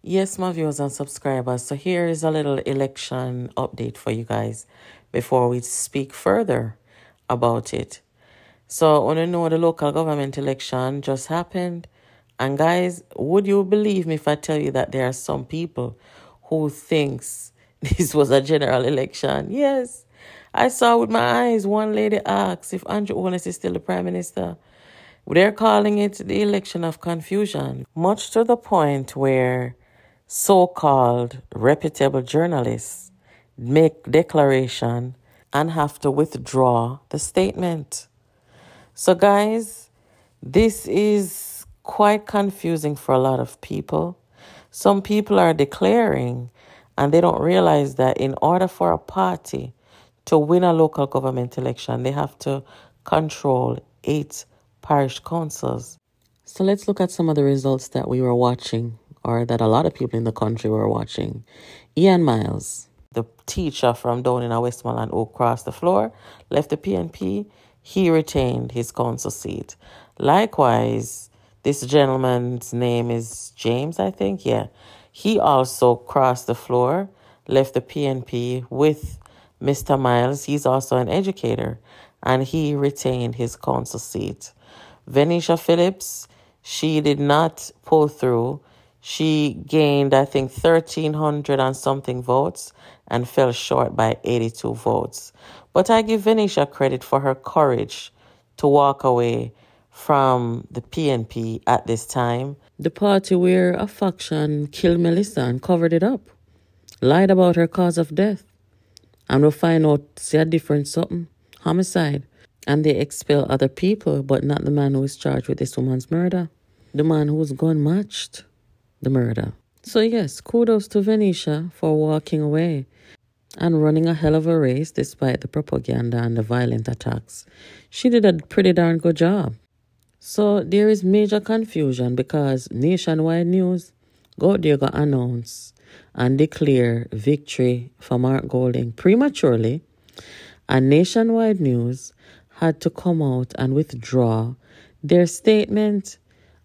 Yes, my viewers and subscribers. So here is a little election update for you guys before we speak further about it. So, when you know the local government election just happened, and guys, would you believe me if I tell you that there are some people who thinks this was a general election? Yes, I saw with my eyes. One lady asked if Andrew Holness is still the prime minister. They're calling it the election of confusion, much to the point where so-called reputable journalists make declaration and have to withdraw the statement. So guys, this is quite confusing for a lot of people. Some people are declaring and they don't realize that in order for a party to win a local government election, they have to control 8 parish councils. So let's look at some of the results that we were watching, or that a lot of people in the country were watching. Ian Miles, the teacher from down in Westmoreland who crossed the floor, left the PNP. He retained his council seat. Likewise, this gentleman's name is James, I think. Yeah. He also crossed the floor, left the PNP with Mr. Miles. He's also an educator, and he retained his council seat. Venetia Phillips, she did not pull through. She gained, I think, 1,300 and something votes and fell short by 82 votes. But I give Venetia credit for her courage to walk away from the PNP at this time. The party where a faction killed Melissa and covered it up, lied about her cause of death, and we'll find out, see a different something, homicide. And they expel other people, but not the man who is charged with this woman's murder. The man whose gun matched the murder. So yes, kudos to Venetia for walking away and running a hell of a race despite the propaganda and the violent attacks. She did a pretty darn good job. So there is major confusion because Nationwide News go there go announce and declare victory for Mark Golding prematurely, and Nationwide News had to come out and withdraw their statement.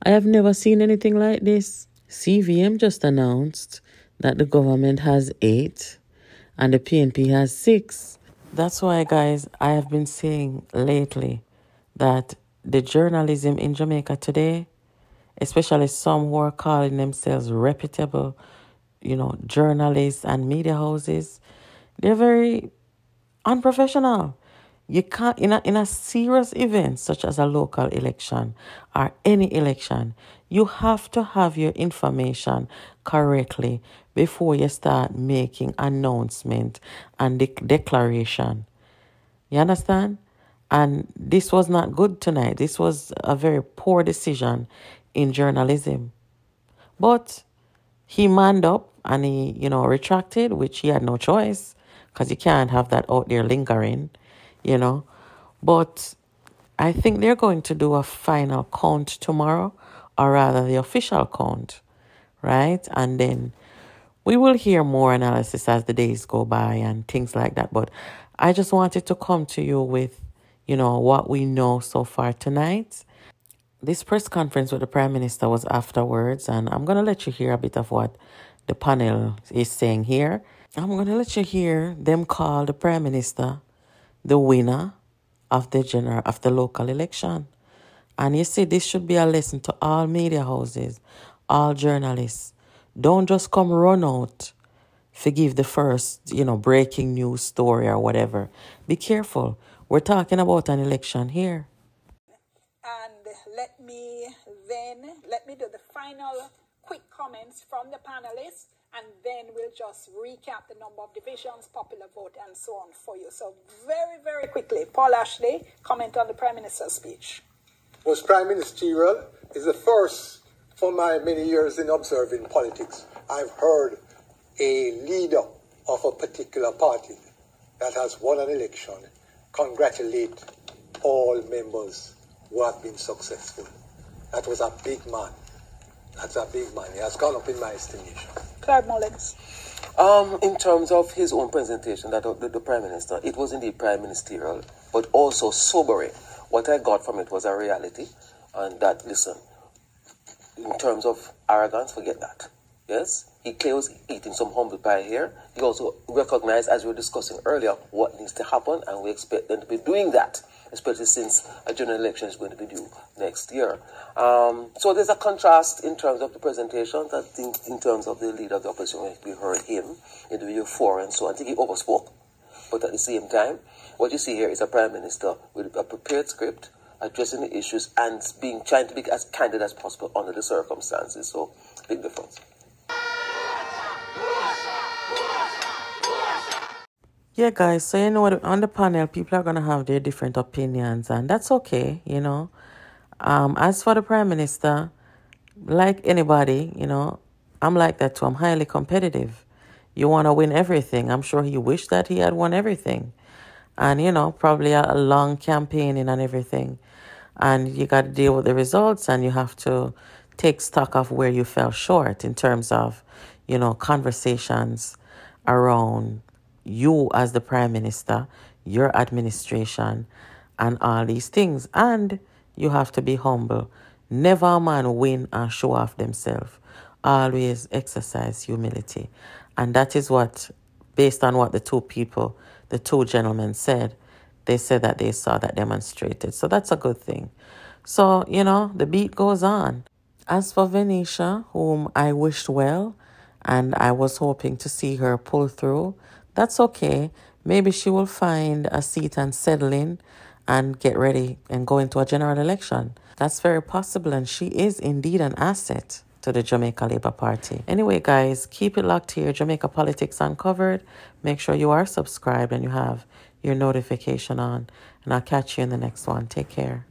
I have never seen anything like this. CVM just announced that the government has 8 and the PNP has 6. That's why, guys, I have been saying lately that the journalism in Jamaica today, especially some who are calling themselves reputable, journalists and media houses, they're very unprofessional. You can't, in a serious event such as a local election or any election, you have to have your information correctly before you start making announcement and declaration. You understand? And this was not good tonight. This was a very poor decision in journalism. But he manned up and he, retracted, which he had no choice because you can't have that out there lingering. But I think they're going to do a final count tomorrow, or rather the official count, right? And then we will hear more analysis as the days go by and things like that. But I just wanted to come to you with, what we know so far tonight. This press conference with the Prime Minister was afterwards, and I'm going to let you hear a bit of what the panel is saying here. I'm going to let you hear them call the Prime Minister the winner of the local election. And you see, this should be a lesson to all media houses, all journalists. Don't just come run out, forgive the first, breaking news story or whatever. Be careful. We're talking about an election here. And let me do the final quick comments from the panelists, and then we'll just recap the number of divisions, popular vote, and so on for you. So very, very quickly, Paul Ashley, comment on the Prime Minister's speech. Was prime ministerial. Is the first for my many years in observing politics. I've heard a leader of a particular party that has won an election congratulate all members who have been successful. That was a big man. That's a big man. He has gone up in my estimation. Clive Mullins. In terms of his own presentation, that of the Prime Minister, it was indeed prime ministerial, but also sobering. What I got from it was a reality, and that, listen, in terms of arrogance, forget that. Yes, he claims eating some humble pie here. He also recognized, as we were discussing earlier, what needs to happen, and we expect them to be doing that, especially since a general election is going to be due next year. So there's a contrast in terms of the presentations. I think in terms of the leader of the opposition, we heard him in the video 4 and so on. I think he overspoke, but at the same time, what you see here is a prime minister with a prepared script, addressing the issues and trying to be as candid as possible under the circumstances. So, big difference. Yeah, guys, so you know what, on the panel, people are going to have their different opinions, and that's okay, you know. As for the Prime Minister, like anybody, you know, I'm like that too. I'm highly competitive. You want to win everything. I'm sure he wished that he had won everything. And, you know, probably a long campaigning and everything. And you got to deal with the results, and you have to take stock of where you fell short in terms of, you know, conversations around you as the Prime Minister, your administration, and all these things. And you have to be humble. Never a man win and show off themselves. Always exercise humility. And that is what, based on what the two gentlemen said, they said that they saw that demonstrated. So that's a good thing. So, you know, the beat goes on. As for Venetia, whom I wished well, and I was hoping to see her pull through, that's okay. Maybe she will find a seat and settle in and get ready and go into a general election. That's very possible, and she is indeed an asset to the Jamaica Labour Party. Anyway, guys, keep it locked here. Jamaica Politics Uncovered. Make sure you are subscribed and you have your notification on. And I'll catch you in the next one. Take care.